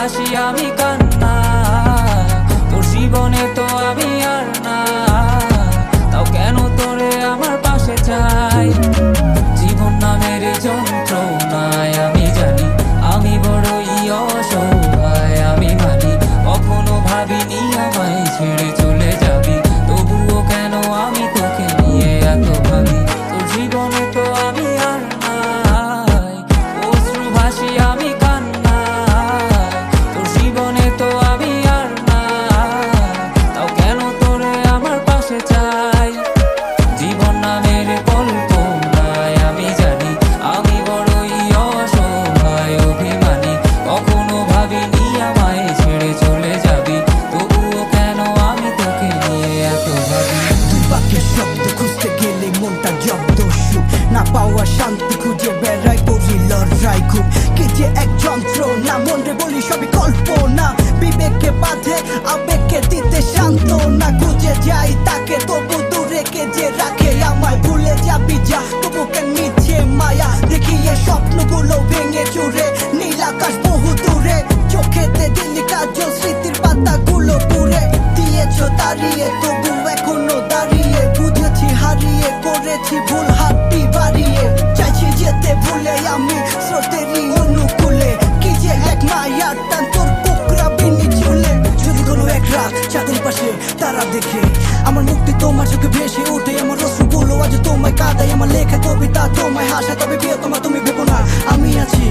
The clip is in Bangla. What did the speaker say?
ভাসি আমি কান্না, তোর জীবনে তো আমি আর না, তাও কেন তোরে আমার পাশে চাই। জীবন নামের যন্ত্রণায় আমি জানি আমি বড়ই অসহায়, আমি মানি কখনো ভাবিনি আমায় ছেড়ে চলে যাবি, তবুও কেন আমি তোকে নিয়ে এত ভাবি। তোর জীবনে তো আমি আর নাই, অশ্রু ভাসি আমি কান্না, তোর জীবনে তো আমি আর না, তাও কেন তোরে আমার পাশে চাই। জীবন নামের কল্পনায় আমি জানি আমি বড়ই অসহায়, অভিমানী কখনো ভাবিনি আমায় ছেড়ে চলে যাবি, তবুও কেন আমি তোকে নিয়ে এত ভাবি। দুই বাক্যের শব্দ খুঁজতে গেলে মনটা জব্দ, সুখ না পাওয়া শান্তি খুঁজে বেড়াই করি লড়াই, খুব কি যে এক যন্ত্রণা, মনরে বলি সবই কল্পনা, বিবেককে বাঁধে আবেগকে দিতে সান্ত্বনা, খুঁজে যাই তাকে তবু দূরে কে যে রাখে আমায়, ভুলে যাবি যা তবু কেন মিছে মায়া, দেখি এ স্বপ্নগুলো ভেঙে চুরে নীল আকাশ বহু দূরে, চোখেতে দিল্লি কাজল স্মৃতির পাতাগুলো পুড়ে দিয়েছো দাঁড়িয়ে, তবু এখনো দাঁড়িয়ে বুঝেছি হারিয়ে করেছি ভুল, হাতটি বাড়িয়ে চাইছি যেতে ভুলে আমি স্রোতেরই অনুকূলে, কি যে এক মায়ার টান তোর কুকরা বিনি চুলে। যদি কোনো এক রাত চাঁদের পাশে তারা দেখে আমার মুক্তি তোমার চোখে ভেসে ওঠে, আমার অশ্রুগুলো আজ তোমায় কাঁদায়, আমার লেখা কবিতা তোমায় হাসে, তবে বিয়ে তোমার তুমি ভেবো না আমি আছি